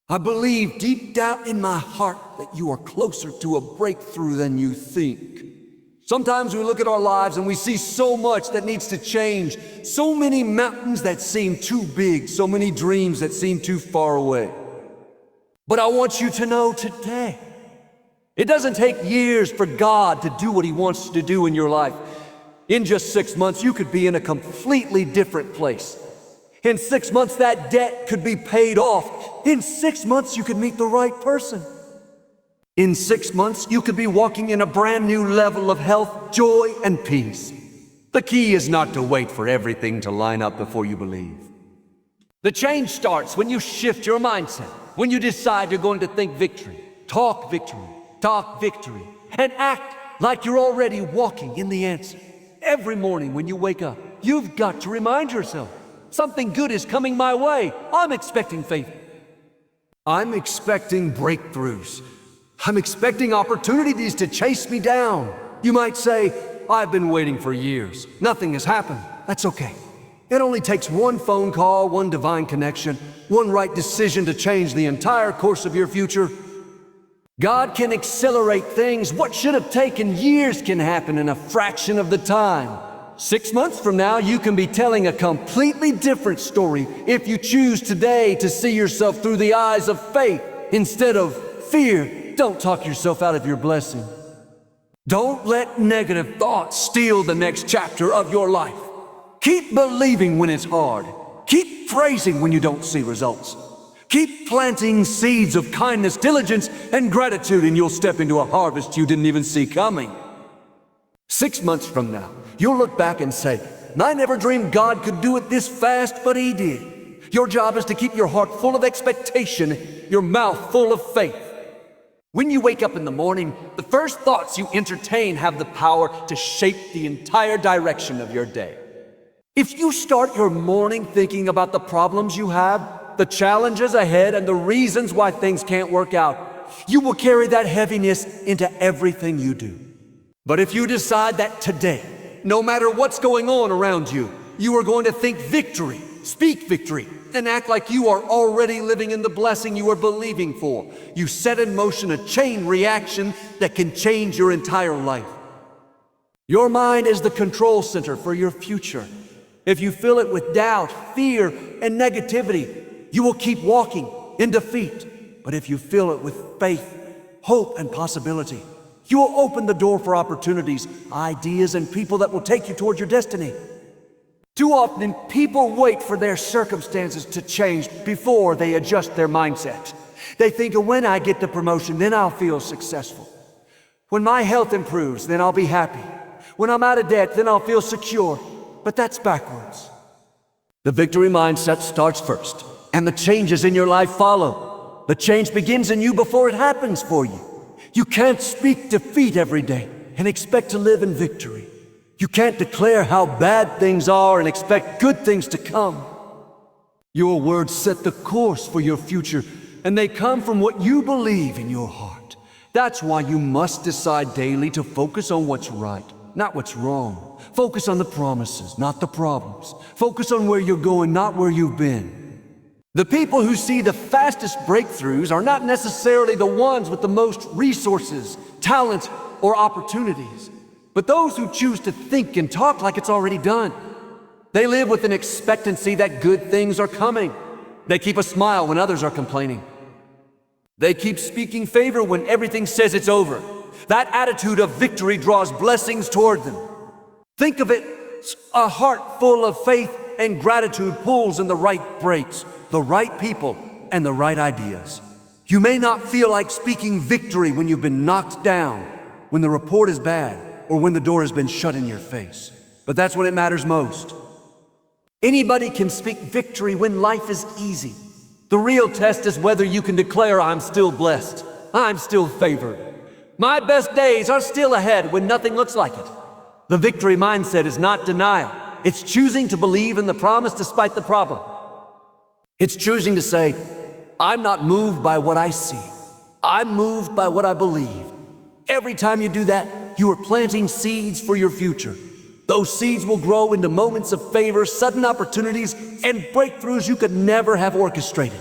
I believe deep down in my heart that you are closer to a breakthrough than you think. Sometimes we look at our lives and we see so much that needs to change, so many mountains that seem too big, so many dreams that seem too far away. But I want you to know today, it doesn't take years for God to do what He wants to do in your life. In just 6 months, you could be in a completely different place. In 6 months, that debt could be paid off. In 6 months, you could meet the right person. In 6 months, you could be walking in a brand new level of health, joy, and peace. The key is not to wait for everything to line up before you believe. The change starts when you shift your mindset, when you decide you're going to think victory, talk victory, and act like you're already walking in the answer. Every morning when you wake up, you've got to remind yourself, something good is coming my way. I'm expecting favor. I'm expecting breakthroughs. I'm expecting opportunities to chase me down. You might say, I've been waiting for years. Nothing has happened. That's okay. It only takes one phone call, one divine connection, one right decision to change the entire course of your future. God can accelerate things. What should have taken years can happen in a fraction of the time. 6 months from now, you can be telling a completely different story if you choose today to see yourself through the eyes of faith instead of fear. Don't talk yourself out of your blessing. Don't let negative thoughts steal the next chapter of your life. Keep believing when it's hard. Keep praising when you don't see results. Keep planting seeds of kindness, diligence, and gratitude, and you'll step into a harvest you didn't even see coming. 6 months from now, you'll look back and say, I never dreamed God could do it this fast, but He did. Your job is to keep your heart full of expectation, your mouth full of faith. When you wake up in the morning, the first thoughts you entertain have the power to shape the entire direction of your day. If you start your morning thinking about the problems you have, the challenges ahead, and the reasons why things can't work out, you will carry that heaviness into everything you do. But if you decide that today, no matter what's going on around you, you are going to think victory, speak victory, and act like you are already living in the blessing you are believing for, you set in motion a chain reaction that can change your entire life. Your mind is the control center for your future. If you fill it with doubt, fear, and negativity, you will keep walking in defeat. But if you fill it with faith, hope, and possibility, you will open the door for opportunities, ideas, and people that will take you toward your destiny. Too often, people wait for their circumstances to change before they adjust their mindset. They think, when I get the promotion, then I'll feel successful. When my health improves, then I'll be happy. When I'm out of debt, then I'll feel secure. But that's backwards. The victory mindset starts first, and the changes in your life follow. The change begins in you before it happens for you. You can't speak defeat every day and expect to live in victory. You can't declare how bad things are and expect good things to come. Your words set the course for your future, and they come from what you believe in your heart. That's why you must decide daily to focus on what's right, not what's wrong. Focus on the promises, not the problems. Focus on where you're going, not where you've been. The people who see the fastest breakthroughs are not necessarily the ones with the most resources, talent, or opportunities, but those who choose to think and talk like it's already done. They live with an expectancy that good things are coming. They keep a smile when others are complaining. They keep speaking favor when everything says it's over. That attitude of victory draws blessings toward them. Think of it, a heart full of faith and gratitude pulls in the right brakes, the right people, and the right ideas. You may not feel like speaking victory when you've been knocked down, when the report is bad, or when the door has been shut in your face. But that's when it matters most. Anybody can speak victory when life is easy. The real test is whether you can declare, I'm still blessed, I'm still favored. My best days are still ahead when nothing looks like it. The victory mindset is not denial. It's choosing to believe in the promise despite the problem. It's choosing to say, I'm not moved by what I see. I'm moved by what I believe. Every time you do that, you are planting seeds for your future. Those seeds will grow into moments of favor, sudden opportunities, and breakthroughs you could never have orchestrated.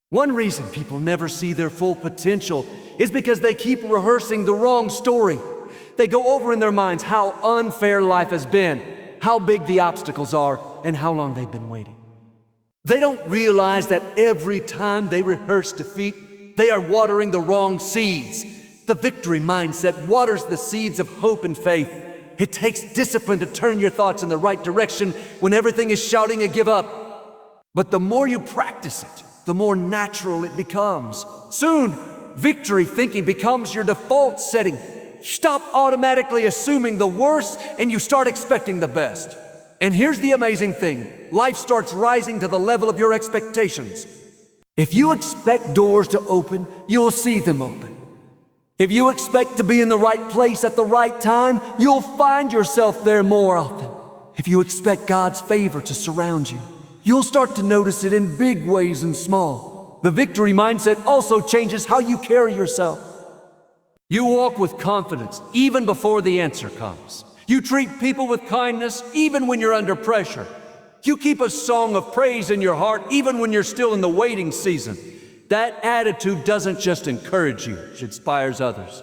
One reason people never see their full potential is because they keep rehearsing the wrong story. They go over in their minds how unfair life has been, how big the obstacles are, and how long they've been waiting. They don't realize that every time they rehearse defeat, they are watering the wrong seeds. The victory mindset waters the seeds of hope and faith. It takes discipline to turn your thoughts in the right direction when everything is shouting a give up. But the more you practice it, the more natural it becomes. Soon, victory thinking becomes your default setting. Stop automatically assuming the worst and you start expecting the best. And here's the amazing thing. Life starts rising to the level of your expectations. If you expect doors to open, you'll see them open. If you expect to be in the right place at the right time, you'll find yourself there more often. If you expect God's favor to surround you, you'll start to notice it in big ways and small. The victory mindset also changes how you carry yourself. You walk with confidence even before the answer comes. You treat people with kindness even when you're under pressure. You keep a song of praise in your heart even when you're still in the waiting season. That attitude doesn't just encourage you, it inspires others.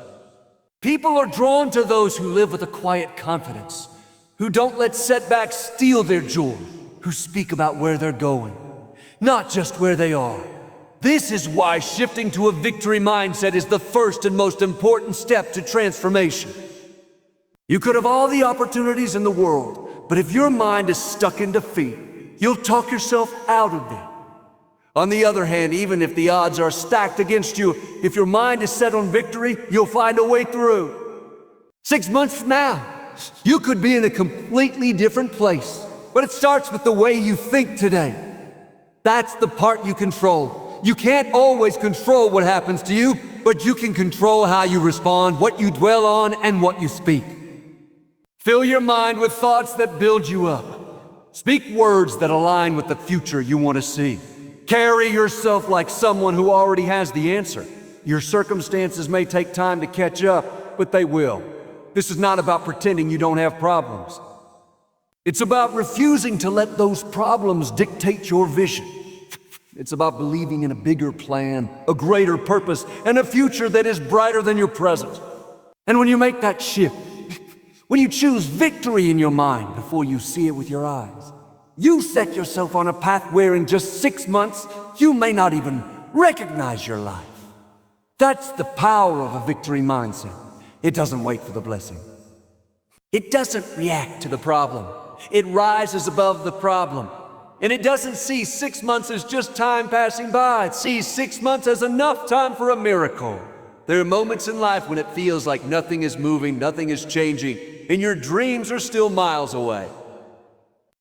People are drawn to those who live with a quiet confidence, who don't let setbacks steal their joy, who speak about where they're going, not just where they are. This is why shifting to a victory mindset is the first and most important step to transformation. You could have all the opportunities in the world, but if your mind is stuck in defeat, you'll talk yourself out of it. On the other hand, even if the odds are stacked against you, if your mind is set on victory, you'll find a way through. 6 months from now, you could be in a completely different place, but it starts with the way you think today. That's the part you control. You can't always control what happens to you, but you can control how you respond, what you dwell on, and what you speak. Fill your mind with thoughts that build you up. Speak words that align with the future you want to see. Carry yourself like someone who already has the answer. Your circumstances may take time to catch up, but they will. This is not about pretending you don't have problems. It's about refusing to let those problems dictate your vision. It's about believing in a bigger plan, a greater purpose, and a future that is brighter than your present. And when you make that shift, when you choose victory in your mind before you see it with your eyes, you set yourself on a path where in just 6 months, you may not even recognize your life. That's the power of a victory mindset. It doesn't wait for the blessing. It doesn't react to the problem. It rises above the problem. And it doesn't see 6 months as just time passing by. It sees 6 months as enough time for a miracle. There are moments in life when it feels like nothing is moving, nothing is changing, and your dreams are still miles away.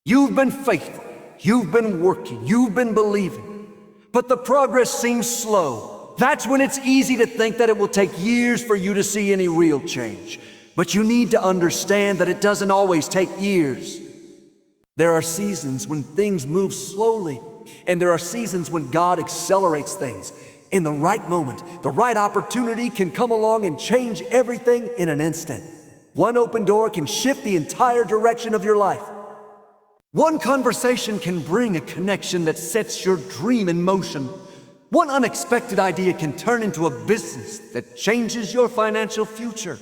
You've been faithful, you've been working, you've been believing, but the progress seems slow. That's when it's easy to think that it will take years for you to see any real change. But you need to understand that it doesn't always take years. There are seasons when things move slowly, and there are seasons when God accelerates things. In the right moment, the right opportunity can come along and change everything in an instant. One open door can shift the entire direction of your life. One conversation can bring a connection that sets your dream in motion. One unexpected idea can turn into a business that changes your financial future.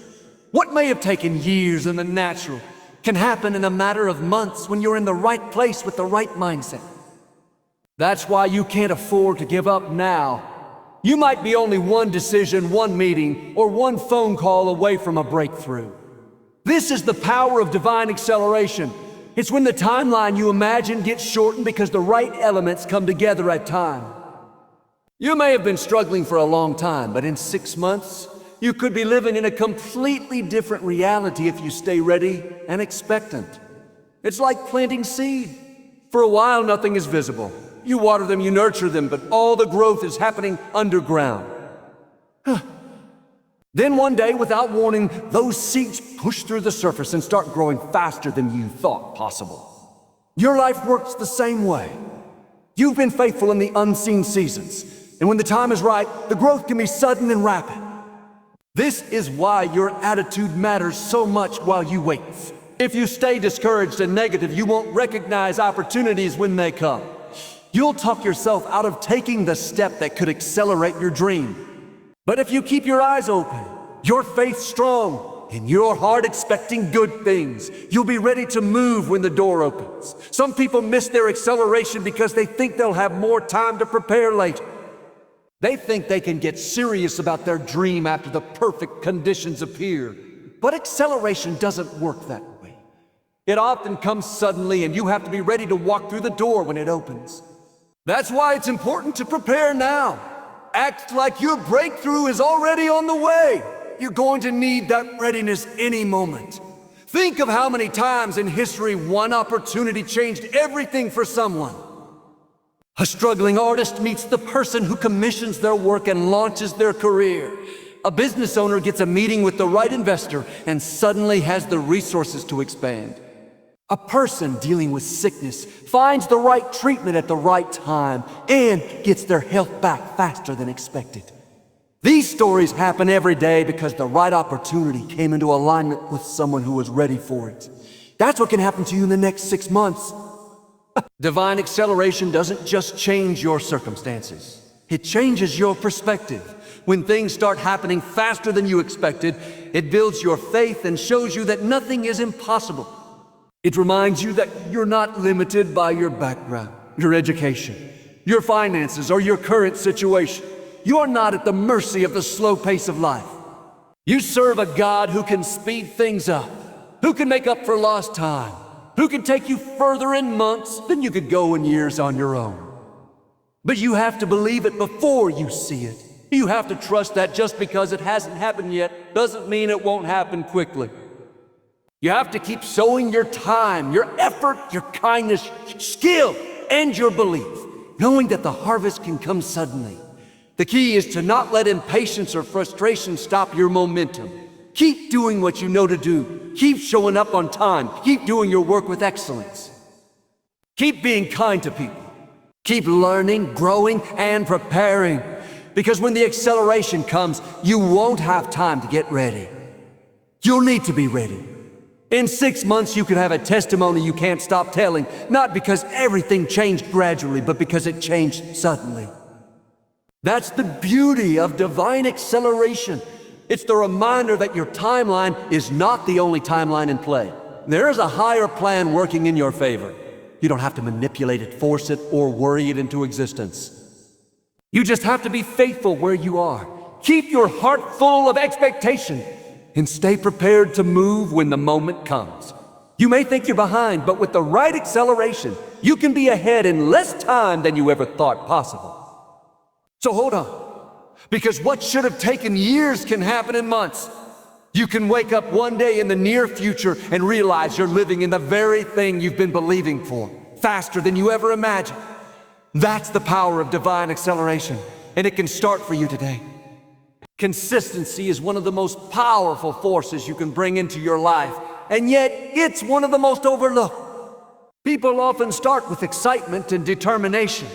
What may have taken years in the natural can happen in a matter of months when you're in the right place with the right mindset. That's why you can't afford to give up now. You might be only one decision, one meeting, or one phone call away from a breakthrough. This is the power of divine acceleration. It's when the timeline you imagine gets shortened because the right elements come together at time. You may have been struggling for a long time, but in 6 months, you could be living in a completely different reality if you stay ready and expectant. It's like planting seed. For a while, nothing is visible. You water them, you nurture them, but all the growth is happening underground. Then one day, without warning, those seeds push through the surface and start growing faster than you thought possible. Your life works the same way. You've been faithful in the unseen seasons, and when the time is right, the growth can be sudden and rapid. This is why your attitude matters so much while you wait. If you stay discouraged and negative, you won't recognize opportunities when they come. You'll talk yourself out of taking the step that could accelerate your dream. But if you keep your eyes open, your faith strong, and your heart expecting good things, you'll be ready to move when the door opens. Some people miss their acceleration because they think they'll have more time to prepare later. They think they can get serious about their dream after the perfect conditions appear. But acceleration doesn't work that way. It often comes suddenly, and you have to be ready to walk through the door when it opens. That's why it's important to prepare now. Act like your breakthrough is already on the way. You're going to need that readiness any moment. Think of how many times in history one opportunity changed everything for someone. A struggling artist meets the person who commissions their work and launches their career. A business owner gets a meeting with the right investor and suddenly has the resources to expand. A person dealing with sickness finds the right treatment at the right time and gets their health back faster than expected. These stories happen every day because the right opportunity came into alignment with someone who was ready for it. That's what can happen to you in the next 6 months. Divine acceleration doesn't just change your circumstances. It changes your perspective. When things start happening faster than you expected, it builds your faith and shows you that nothing is impossible. It reminds you that you're not limited by your background, your education, your finances, or your current situation. You're not at the mercy of the slow pace of life. You serve a God who can speed things up, who can make up for lost time, who can take you further in months than you could go in years on your own. But you have to believe it before you see it. You have to trust that just because it hasn't happened yet doesn't mean it won't happen quickly. You have to keep sowing your time, your effort, your kindness, skill, and your belief, knowing that the harvest can come suddenly. The key is to not let impatience or frustration stop your momentum. Keep doing what you know to do. Keep showing up on time. Keep doing your work with excellence. Keep being kind to people. Keep learning, growing, and preparing. Because when the acceleration comes, you won't have time to get ready. You'll need to be ready. In 6 months, you could have a testimony you can't stop telling, not because everything changed gradually, but because it changed suddenly. That's the beauty of divine acceleration. It's the reminder that your timeline is not the only timeline in play. There is a higher plan working in your favor. You don't have to manipulate it, force it, or worry it into existence. You just have to be faithful where you are. Keep your heart full of expectation and stay prepared to move when the moment comes. You may think you're behind, but with the right acceleration, you can be ahead in less time than you ever thought possible. So hold on, because what should have taken years can happen in months. You can wake up one day in the near future and realize you're living in the very thing you've been believing for, faster than you ever imagined. That's the power of divine acceleration, and it can start for you today. Consistency is one of the most powerful forces you can bring into your life, and yet it's one of the most overlooked. People often start with excitement and determination,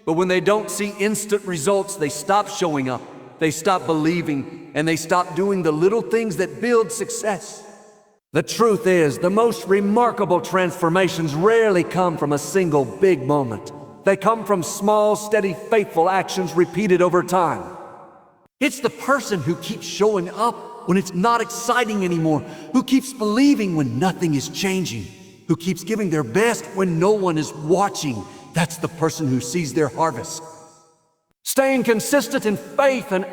but when they don't see instant results, they stop showing up, they stop believing, and they stop doing the little things that build success. The truth is, the most remarkable transformations rarely come from a single big moment. They come from small, steady, faithful actions repeated over time. It's the person who keeps showing up when it's not exciting anymore, who keeps believing when nothing is changing, who keeps giving their best when no one is watching. That's the person who sees their harvest. Staying consistent in faith, and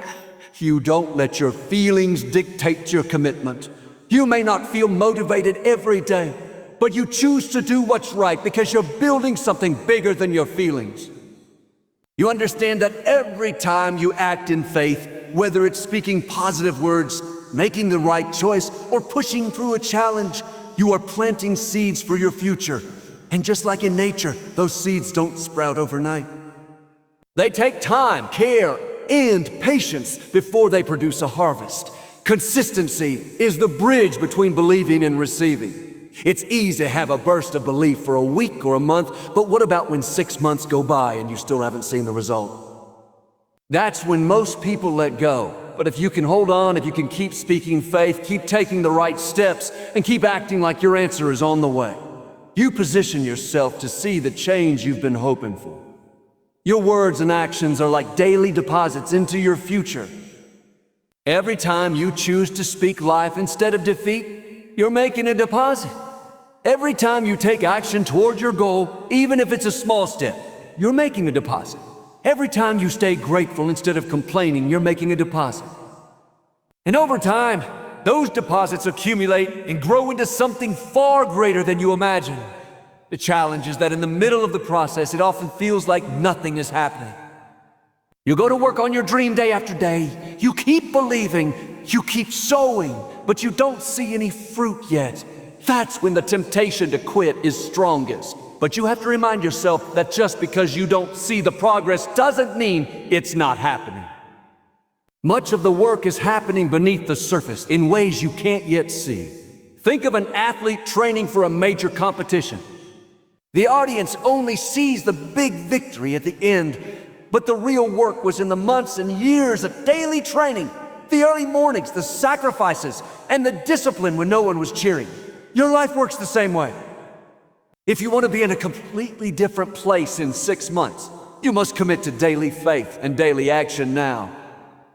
you don't let your feelings dictate your commitment. You may not feel motivated every day, but you choose to do what's right because you're building something bigger than your feelings. You understand that every time you act in faith, whether it's speaking positive words, making the right choice, or pushing through a challenge, you are planting seeds for your future. And just like in nature, those seeds don't sprout overnight. They take time, care, and patience before they produce a harvest. Consistency is the bridge between believing and receiving. It's easy to have a burst of belief for a week or a month, but what about when 6 months go by and you still haven't seen the result? That's when most people let go. But if you can hold on, if you can keep speaking faith, keep taking the right steps, and keep acting like your answer is on the way, you position yourself to see the change you've been hoping for. Your words and actions are like daily deposits into your future. Every time you choose to speak life instead of defeat, you're making a deposit. Every time you take action toward your goal, even if it's a small step, you're making a deposit. Every time you stay grateful instead of complaining, you're making a deposit. And over time, those deposits accumulate and grow into something far greater than you imagine. The challenge is that in the middle of the process, it often feels like nothing is happening. You go to work on your dream day after day. You keep believing, you keep sowing, but you don't see any fruit yet. That's when the temptation to quit is strongest. But you have to remind yourself that just because you don't see the progress doesn't mean it's not happening. Much of the work is happening beneath the surface in ways you can't yet see. Think of an athlete training for a major competition. The audience only sees the big victory at the end, but the real work was in the months and years of daily training, the early mornings, the sacrifices, and the discipline when no one was cheering. Your life works the same way. If you want to be in a completely different place in 6 months, you must commit to daily faith and daily action now.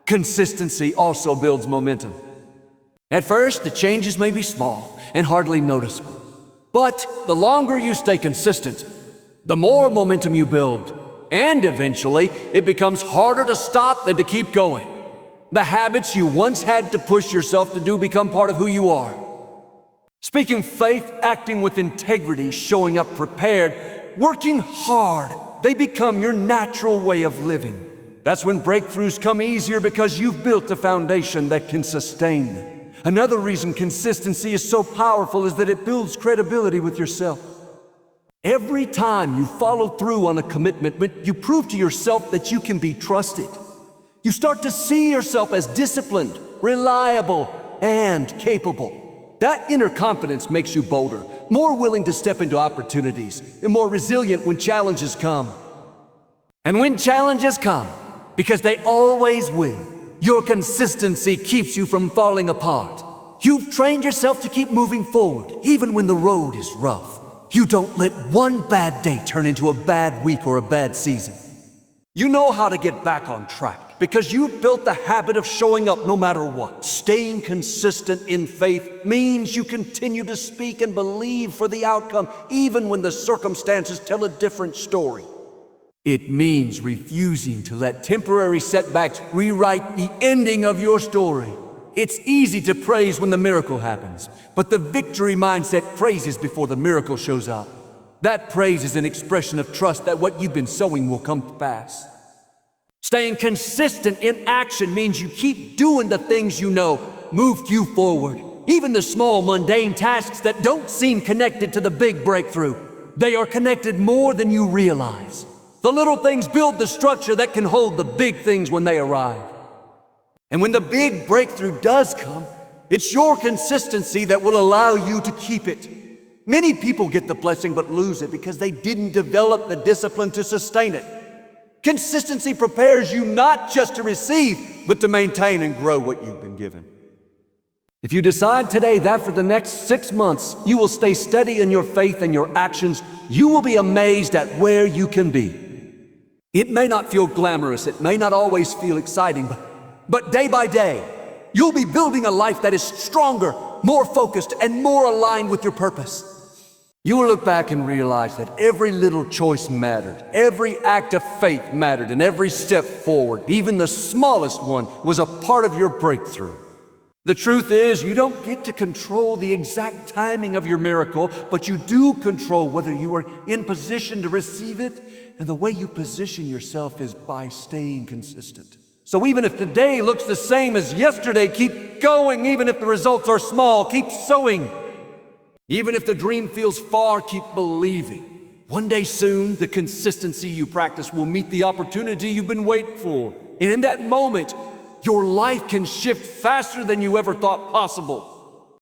Consistency also builds momentum. At first, the changes may be small and hardly noticeable. But the longer you stay consistent, the more momentum you build. And eventually, it becomes harder to stop than to keep going. The habits you once had to push yourself to do become part of who you are. Speaking faith, acting with integrity, showing up prepared, working hard, they become your natural way of living. That's when breakthroughs come easier because you've built a foundation that can sustain them. Another reason consistency is so powerful is that it builds credibility with yourself. Every time you follow through on a commitment, you prove to yourself that you can be trusted. You start to see yourself as disciplined, reliable, and capable. That inner confidence makes you bolder, more willing to step into opportunities, and more resilient when challenges come. And when challenges come, because they always will, your consistency keeps you from falling apart. You've trained yourself to keep moving forward, even when the road is rough. You don't let one bad day turn into a bad week or a bad season. You know how to get back on track because you've built the habit of showing up no matter what. Staying consistent in faith means you continue to speak and believe for the outcome, even when the circumstances tell a different story. It means refusing to let temporary setbacks rewrite the ending of your story. It's easy to praise when the miracle happens, but the victory mindset praises before the miracle shows up. That praise is an expression of trust that what you've been sowing will come to pass. Staying consistent in action means you keep doing the things you know move you forward. Even the small, mundane tasks that don't seem connected to the big breakthrough. They are connected more than you realize. The little things build the structure that can hold the big things when they arrive. And when the big breakthrough does come, it's your consistency that will allow you to keep it. Many people get the blessing but lose it because they didn't develop the discipline to sustain it. Consistency prepares you not just to receive, but to maintain and grow what you've been given. If you decide today that for the next 6 months, you will stay steady in your faith and your actions, you will be amazed at where you can be. It may not feel glamorous, it may not always feel exciting, but day by day, you'll be building a life that is stronger, more focused, and more aligned with your purpose. You will look back and realize that every little choice mattered, every act of faith mattered, and every step forward, even the smallest one, was a part of your breakthrough. The truth is, you don't get to control the exact timing of your miracle, but you do control whether you are in position to receive it, and the way you position yourself is by staying consistent. So even if today looks the same as yesterday, keep going. Even if the results are small, keep sowing. Even if the dream feels far, keep believing. One day soon, the consistency you practice will meet the opportunity you've been waiting for. And in that moment, your life can shift faster than you ever thought possible.